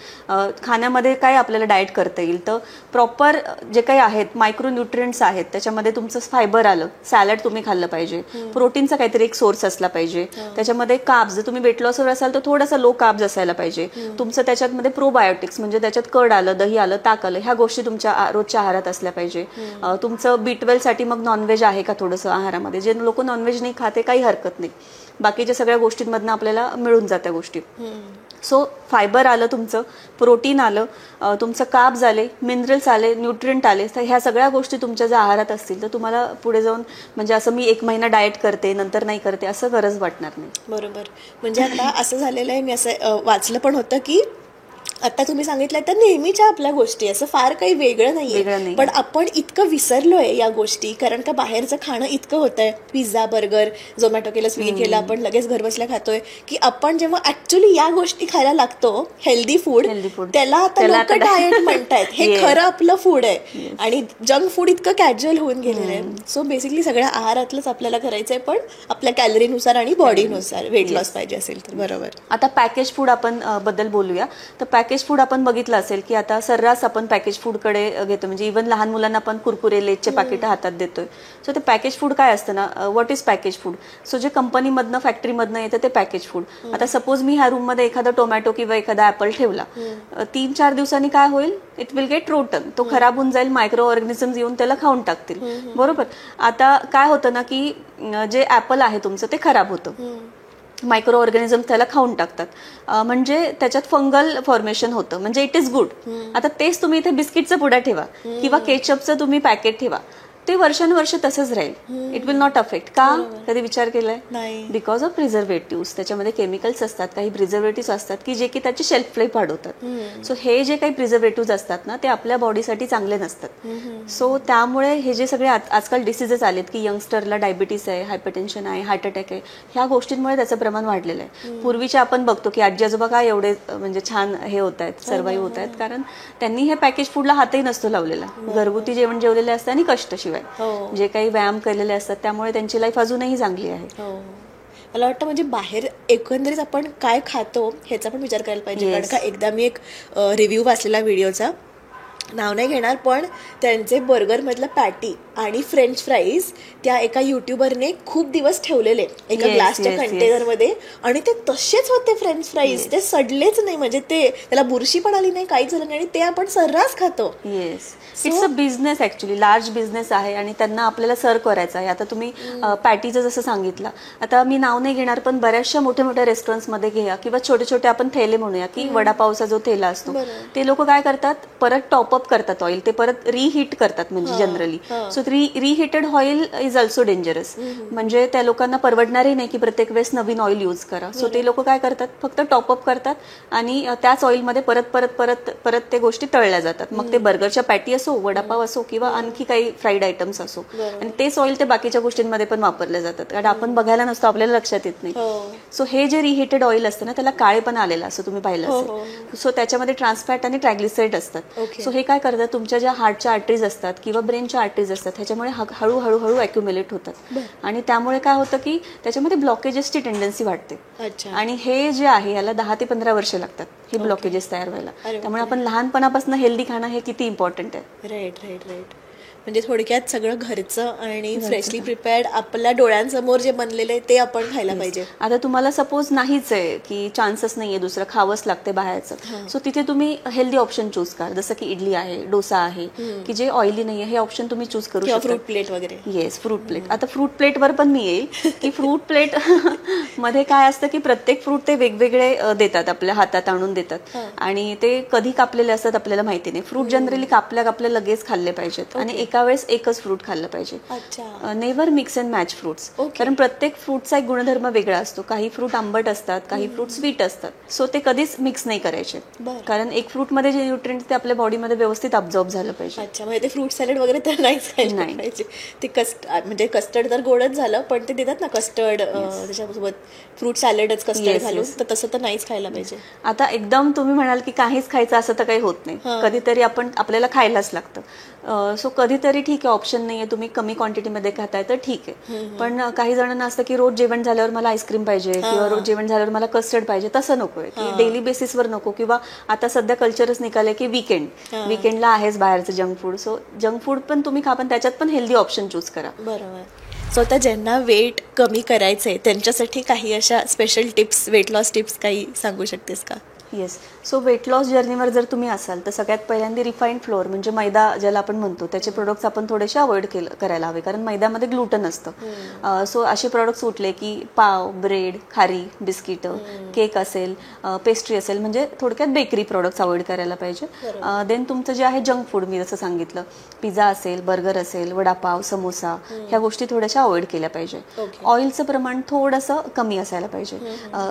खाण्यामध्ये काय आपल्याला डाएट करता येईल तर प्रॉपर जे काही आहेत मायक्रो न्यूट्रिएंट्स आहेत त्याच्यामध्ये तुमचं फायबर आलं, सॅलड तुम्ही खाल्लं पाहिजे, प्रोटीनचा काहीतरी एक सोर्स असला पाहिजे. त्याच्यामध्ये कार्ब्स, जर तुम्ही वेट लॉसवर असाल तर थोडासा लो कार्ब्स असायला पाहिजे. तुमचं त्याच्यामध्ये प्रोबायोटिक्स म्हणजे त्याच्यात कर्ड आलं, दही आलं, ताक आलं, ह्या गोष्टी तुमच्या रोजच्या आहारात असल्या पाहिजे. तुमचं B12 साठी मग नॉनव्हेज आहे का थोडंसं आहारामध्ये. जे लोक नॉनव्हेज नाही खाते काही हरकत नाही, बाकीच्या सगळ्या गोष्टींमधनं आपल्याला मिळून जात्या गोष्टी. सो फायबर आलं, तुमचं प्रोटीन आलं, तुमचं कार्ब्स आले, मिनरल्स आले, न्यूट्रिएंट आले, तर ह्या सगळ्या गोष्टी तुमच्या जर आहारात असतील तर तुम्हाला पुढे जाऊन म्हणजे असं मी 1 महिना डाएट करते नंतर नाही करते असं गरज वाटणार नाही. बरोबर. म्हणजे आता असं झालेलं आहे, मी असं वाचलं पण होतं की आता तुम्ही सांगितलं तर नेहमीच्या आपल्या गोष्टी, असं फार काही वेगळं नाहीये, पण आपण इतकं विसरलोय या गोष्टी, कारण का बाहेरचं खाणं इतकं होतंय, पिझ्झा, बर्गर, झोमॅटो केलं, स्विगी केलं, आपण लगेच घर बसल्या खातोय, की आपण जेव्हा ऍक्च्युली या गोष्टी खायला लागतो, हेल्दी फूड, त्याला आता लोक डाएट म्हणतायत. हे खरं आपलं फूड आहे आणि जंक फूड इतकं कॅज्युअल होऊन गेलेलं आहे. सो बेसिकली सगळ्या आहारातलंच आपल्याला करायचंय, पण आपल्या कॅलरीनुसार आणि बॉडीनुसार वेट लॉस पाहिजे असेल तर. बरोबर. आता पॅकेज फूड आपण बद्दल बोलूया. तर पॅकेज फूड आपण बघितलं असेल की आता सर्रास आपण पॅकेज फूडकडे घेतो. म्हणजे इव्हन लहान मुलांना आपण कुरकुरे, लेचचे पाकिट हातात देतोय. सो ते पॅकेज फूड काय असतं ना, what is package food. So जे कंपनीमधनं, फॅक्टरीमधनं येतं ते पॅकेज फूड. आता सपोज मी ह्या रूममध्ये एखादा टोमॅटो किंवा एखादा ऍपल ठेवला, 3-4 दिवसांनी काय होईल, इट विल गेट रोटन, तो खराब होऊन जाईल, मायक्रो ऑर्गॅनिझम्स येऊन त्याला खाऊन टाकतील, बरोबर. आता काय होतं ना की जे ऍपल आहे तुमचं ते खराब होतं, मायक्रो ऑर्गॅनिझम त्याला खाऊन टाकतात, म्हणजे त्याच्यात फंगल फॉर्मेशन होतं, म्हणजे इट इज गुड. आता तेच तुम्ही इथे बिस्किटचा पुडा ठेवा किंवा केचपचं तुम्ही पॅकेट ठेवा, ते वर्षानुवर्ष तसंच राहील. It will not affect. का? कधी विचार केलाय? नाही. Because of preservative. त्याच्यामध्ये केमिकल्स असतात, काही प्रिझर्वेटिव्ह असतात की जे की त्याची शेल्फ लाईफ वाढवतात. सो हे जे काही प्रिझर्वेटिव्ह असतात ना ते आपल्या बॉडीसाठी चांगले नसतात. सो त्यामुळे हे जे सगळे आजकाल डिसीजेस आलेत की यंगस्टरला डायबिटीस आहे, हायपरटेन्शन आहे, हार्ट अटॅक आहे, ह्या गोष्टींमुळे त्याचं प्रमाण वाढलेलं आहे. पूर्वीचे आपण बघतो की आजी आजोबा काय एवढे म्हणजे छान हे होत आहेत, सर्वाईव्ह होत आहेत, कारण त्यांनी हे पॅकेज फूडला हातही नसतो लावलेला. घरगुती जेवण जेवलेले असतं आणि कष्टशिवाय जे काही व्यायाम केलेले असतात, त्यामुळे त्यांची लाईफ अजूनही चांगली आहे. मला वाटतं म्हणजे बाहेर एकंदरीत आपण काय खातो ह्याचा पण विचार करायला पाहिजे. कारण का एकदा मी एक रिव्ह्यू वाचलेला व्हिडिओचा, नाव नाही घेणार, पण त्यांचे बर्गरमधलं पॅटी आणि फ्रेंच फ्राईज त्या एका युट्यूबरने खूप दिवस ठेवलेले एका ग्लासच्या कंटेनरमध्ये, आणि ते तसेच होते फ्रेंच फ्राईज. ते सडलेच नाही, म्हणजे त्याला बुरशी पण आली नाही, काहीच झालं नाही, आणि ते आपण सर्रास खातो. Yes, it's a business actually, large business आहे आणि त्यांना आपल्याला सर्व करायचं आहे. आता तुम्ही पॅटीचं जसं सांगितलं, आता मी नाव नाही घेणार, पण बऱ्याचशा मोठ्या मोठ्या रेस्टॉरंट्समध्ये घ्या किंवा छोटे छोटे आपण थैले म्हणूया की वडापावचा जो थैला असतो, ते लोक काय करतात, परत टॉपअप करतात ऑइल, ते परत रिहीट करतात. म्हणजे generally so reheated oil is also dangerous. म्हणजे त्या लोकांना परवडणारही नाही की प्रत्येक वेळेस नवीन ऑइल यूज करा. सो ते लोक काय करतात, फक्त टॉपअप करतात आणि त्याच ऑइलमध्ये परत परत परत परत ते गोष्टी तळल्या जातात. मग ते बर्गरच्या पॅटी असो, वडापाव असो किंवा आणखी काही फ्राईड आयटम्स असो, आणि तेच ऑइल ते बाकीच्या गोष्टींमध्ये पण वापरले जातात. कारण आपण बघायला नसतो, आपल्याला लक्षात येत नाही. सो हे जे रिहीटेड ऑइल असतं ना, त्याला काळे पण आलेलं असं तुम्ही पाहिलं असेल. सो त्याच्यामध्ये ट्रान्सफॅट आणि ट्रायग्लिसराईड असतात. सो हे काय करतात, तुमच्या ज्या हार्टच्या आर्टरीज असतात किंवा ब्रेनच्या आर्टरीज असतात, ह्याच्यामुळे हळूहळू अॅक्युम्युलेट होतात आणि त्यामुळे काय होतं की त्याच्यामध्ये ब्लॉकेजेसची टेंडन्सी वाढते. आणि हे जे आहे याला 10 ते 15 वर्ष लागतात हे ब्लॉकेजेस तयार व्हायला. त्यामुळे आपण लहानपणापासून हेल्दी खाणं हे किती इम्पॉर्टंट आहे. राईट. म्हणजे थोडक्यात सगळं घरचं आणि फ्रेशली प्रिपेअर्ड आपल्या डोळ्यांसमोर जे बनलेलं आहे ते आपण खायला पाहिजे. आता तुम्हाला सपोज नाहीच आहे की चान्सच नाहीये, दुसरं खावंच लागते बाहेरचं, सो तिथे तुम्ही हेल्दी ऑप्शन चूज करा, जसं की इडली आहे, डोसा आहे, की जे ऑइली नाहीये, हे ऑप्शन तुम्ही चूज करू शकता. फ्रूट प्लेट वगैरे. Yes, fruit plate. आता फ्रूट प्लेटवर पण मी येईल की फ्रूट प्लेट मध्ये काय असतं की प्रत्येक फ्रूट ते वेगवेगळे देतात, आपल्या हातात आणून देतात आणि ते कधी कापलेले असतात आपल्याला माहिती नाही. फ्रूट जनरली कापल्या लगेच खाल्ले पाहिजेत आणि एका वेळेस एकच फ्रूट खाल्लं पाहिजे. Never mix and match fruits. कारण प्रत्येक फ्रूटचा एक गुणधर्म वेगळा असतो. काही फ्रूट आंबट असतात, काही फ्रूट स्वीट असतात. सो ते कधीच मिक्स नाही करायचे, कारण एक फ्रूट मध्ये जे न्यूट्रिएंट्स ते आपल्या बॉडीमध्ये व्यवस्थित अब्झॉर्ब झालं पाहिजे. अच्छा, म्हणजे ते फ्रूट सॅलड वगैरे तर नाहीच खायला पाहिजे. ते म्हणजे कस्टर्ड तर गोडच झालं, पण ते देतात ना कस्टर्ड त्याच्यासोबत फ्रूट सॅलडच कस्टर्ड घालून, तर तसं तर नाहीच खायला पाहिजे. आता एकदम तुम्ही म्हणाल की काहीच खायचं असं तर काही होत नाही, कधीतरी आपल्याला खायलाच लागतं. सो कधीतरी ठीक आहे, ऑप्शन नाहीये, तुम्ही कमी क्वांटिटीमध्ये खाताय तर ठीक आहे. पण काही जणांना असतं की रोज जेवण झाल्यावर मला आईस्क्रीम पाहिजे किंवा रोज जेवण झाल्यावर मला कस्टर्ड पाहिजे, तसं नकोय, की डेली बेसिसवर नको. किंवा आता सध्या कल्चरच निघाले की विकेंडला आहेच बाहेरचं junk food. So junk food पण तुम्ही खा, पण त्याच्यात पण हेल्दी ऑप्शन चूज करा. बरोबर. सो आता ज्यांना वेट कमी करायचंय त्यांच्यासाठी काही अशा special tips, weight loss tips काही सांगू शकतेस का? येस. सो वेट लॉस जर्नीवर जर तुम्ही असाल तर सगळ्यात पहिल्यांदा रिफाईंड फ्लोअर म्हणजे मैदा ज्याला आपण म्हणतो, त्याचे प्रोडक्ट्स आपण थोडेसे अवॉइड करायला हवे, कारण मैद्यामध्ये ग्लुटन असतं. सो असे प्रोडक्ट्स उठले की पाव, ब्रेड, खारी, बिस्किट, केक असेल, पेस्ट्री असेल, म्हणजे थोडक्यात बेकरी प्रोडक्ट्स अवॉइड करायला पाहिजे. देन तुमचं जे आहे जंक फूड, मी जसं सांगितलं, पिझ्झा असेल, बर्गर असेल, वडापाव, समोसा, ह्या गोष्टी थोड्याशा अवॉइड केल्या पाहिजे. ऑइलचं प्रमाण थोडंसं कमी असायला पाहिजे.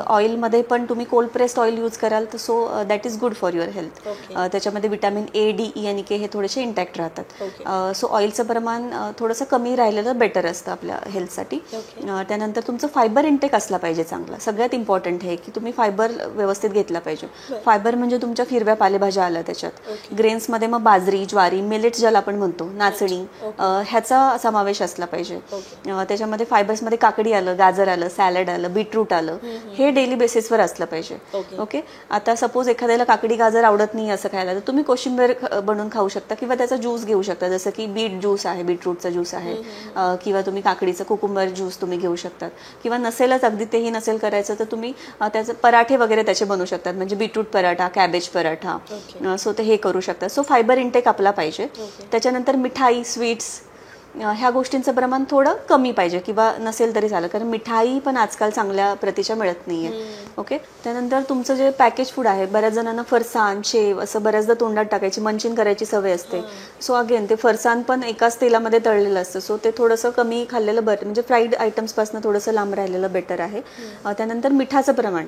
ऑइलमध्ये पण तुम्ही कोल्ड प्रेस्ड ऑइल यूज कराल तर so that is good for your health. त्याच्यामध्ये विटॅमिन ए, डी, ई आणि के हे थोडेसे इंटॅक्ट राहतात. सो ऑइलचं प्रमाण थोडंसं कमी राहिलेलं बेटर असतं आपल्या हेल्थसाठी. त्यानंतर तुमचं फायबर इंटेक असला पाहिजे चांगला. सगळ्यात इम्पॉर्टंट आहे की तुम्ही फायबर व्यवस्थित घेतला पाहिजे. फायबर म्हणजे तुमच्या हिरव्या पालेभाज्या आल्या त्याच्यात. ग्रेन्समध्ये मग बाजरी, ज्वारी, मिलेट्स ज्याला आपण म्हणतो, नाचणी, ह्याचा समावेश असला पाहिजे. त्याच्यामध्ये फायबर्समध्ये काकडी आलं, गाजर आलं, सॅलड आलं, बीटरूट आलं, हे डेली बेसिसवर असलं पाहिजे. ओके. आता सपोज एखाद्याला काकडी गाजर आवडत नाही असं खायला, तर तुम्ही कोशिंबीर बनवून खाऊ शकता किंवा त्याचा ज्यूस घेऊ शकता, जसं की बीट ज्यूस आहे, बीटरूटचा ज्यूस आहे, किंवा तुम्ही काकडीचं कुकुंबर ज्यूस तुम्ही घेऊ शकतात. किंवा नसेलच, अगदी तेही नसेल करायचं तर तुम्ही त्याचे पराठे वगैरे त्याचे बनवू शकतात, म्हणजे beetroot paratha, cabbage paratha, so ते हे करू शकतात. सो फायबर इंटेक आपला पाहिजे. त्याच्यानंतर मिठाई, स्वीट्स, ह्या गोष्टींचं प्रमाण थोडं कमी पाहिजे किंवा नसेल तरी झालं, कारण मिठाई पण आजकाल चांगल्या प्रतीच्या मिळत नाहीये. ओके. त्यानंतर तुमचं जे पॅकेज फूड आहे, बऱ्याच जणांना फरसाण, शेव असं बऱ्याचदा तोंडात टाकायची, मंचिन करायची सवय असते. सो अगेन ते फरसाण पण एकाच तेलामध्ये तळलेलं असतं, सो ते थोडंसं कमी खाल्लेलं बरं, म्हणजे फ्राईड आयटम्सपासून थोडंसं लांब राहिलेलं बेटर आहे. त्यानंतर मिठाचं प्रमाण,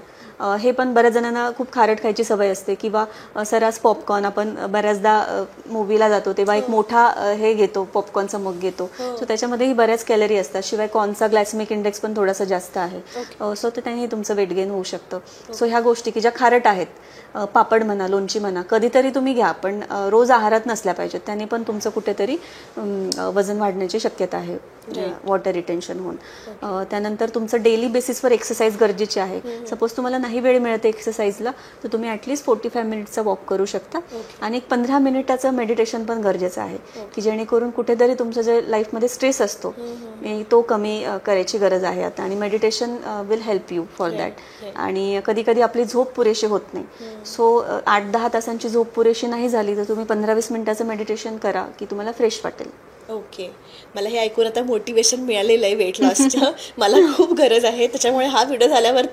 हे पण बऱ्याच जणांना खूप खारट खायची सवय असते, किंवा सरास पॉपकॉर्न, आपण बऱ्याचदा मूवीला जातो तेव्हा एक मोठा हे घेतो, पॉपकॉर्नचा मग घेतो, सो त्याच्यामध्येही बऱ्याच कॅलरी असतात. शिवाय कॉर्नचा ग्लायसेमिक इंडेक्स पण थोडासा जास्त आहे, सो त्यानेही तुमचं वेट गेन होऊ शकतं. सो ह्या गोष्टी की ज्या खारट आहेत, पापड म्हणा, लोणची म्हणा, कधीतरी तुम्ही घ्या, पण रोज आहारात नसल्या पाहिजेत, त्याने पण तुमचं कुठेतरी वजन वाढण्याची शक्यता आहे, वॉटर रिटेन्शन होऊन. त्यानंतर तुमचं डेली बेसिसवर एक्सरसाइज गरजेची आहे. सपोज तुम्हाला नाही वेळ मिळते एक्सरसाइजला, तर तुम्ही ॲटलिस्ट 45 मिनिटचा वॉक करू शकता, आणि एक 15 मिनिटाचं मेडिटेशन पण गरजेचं आहे, की जेणेकरून कुठेतरी तुमचं जे लाईफमध्ये स्ट्रेस असतो तो कमी करायची गरज आहे आता, आणि meditation will help you for that. आणि कधी कधी आपली झोप पुरेशी होत नाही, सो 8-10 तासांची झोप पुरेशी नाही झाली तर तुम्ही 15-20 मिनिटाचं मेडिटेशन करा, की तुम्हाला फ्रेश वाटेल. ओके. मला हे ऐकून आता मोटिवेशन मिळालेलं आहे वेट लॉसचं. मला खूप गरज आहे, त्याच्यामुळे हा व्हिडिओ झाल्यावर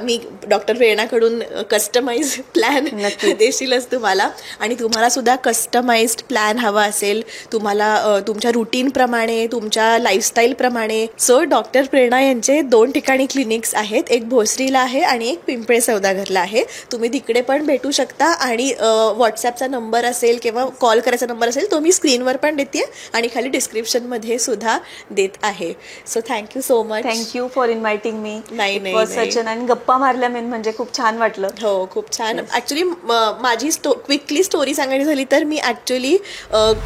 मी डॉक्टर प्रेरणाकडून कस्टमाइज प्लॅन देशीलच तुम्हाला, आणि तुम्हाला सुद्धा कस्टमाइज्ड प्लॅन हवा असेल तुम्हाला तुमच्या रुटीनप्रमाणे, तुमच्या लाईफस्टाईलप्रमाणे, सो डॉक्टर प्रेरणा यांचे 2 ठिकाणी क्लिनिक्स आहेत, एक भोसरीला आहे आणि एक पिंपळे सौदागरला आहे. तुम्ही तिकडे पण भेटू शकता, आणि व्हॉट्सॲपचा नंबर असेल किंवा कॉल करायचा नंबर असेल तो मी स्क्रीनवर पण देते आणि खाली डिस्क्रिप्शनमध्ये सुद्धा देत आहे. So thank you so much. Thank you for inviting me. नाही सचिन, आणि गप्पा मारल्या मेन म्हणजे खूप छान वाटलं. हो, खूप छान. ॲक्च्युली माझी क्विकली स्टोरी सांगायची झाली तर मी ॲक्च्युली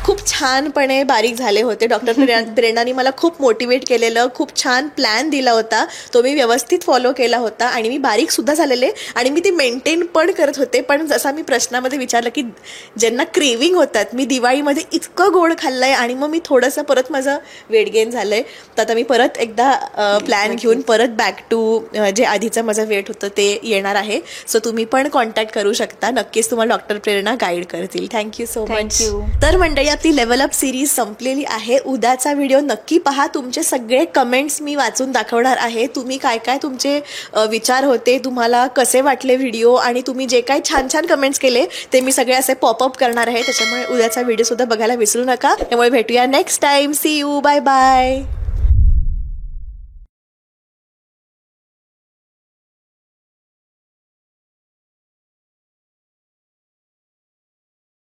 खूप छानपणे बारीक झाले होते. डॉक्टर प्रेरणाने मला खूप मोटिवेट केलेलं, खूप छान प्लॅन दिला होता, तो मी व्यवस्थित फॉलो केला होता, आणि मी बारीकसुद्धा झालेले, आणि मी ते मेंटेन पण करत होते. पण जसा मी प्रश्नामध्ये विचारलं की ज्यांना क्रेविंग होतात, मी दिवाळीमध्ये इतकं गोड खाल्लंय आणि मग मी थोडंसं परत माझं वेट गेन झालंय, तर आता मी परत एकदा प्लॅन घेऊन परत बॅक टू जे आधीचं माझं वेट होतं ते येणार आहे. सो तुम्ही पण कॉन्टॅक्ट करू शकता. नक्कीच तुम्हाला डॉक्टर प्रेरणा गाईड करतील. Thank you so much. तर मंडळी, आपली लेव्हल अप सिरीज संपलेली आहे. उद्याचा व्हिडिओ नक्की पहा. तुमचे सगळे कमेंट्स मी वाचून दाखवणार आहे. तुम्ही काय काय तुमचे विचार होते, तुम्हाला कसे वाटले व्हिडिओ, आणि तुम्ही जे काही छान छान कमेंट्स केले ते मी सगळे असे पॉपअप करणार आहे. त्याच्यामुळे उद्याचा व्हिडिओ सुद्धा बघायला विसरू नका. त्यामुळे भेटूया next time. See you. Bye bye.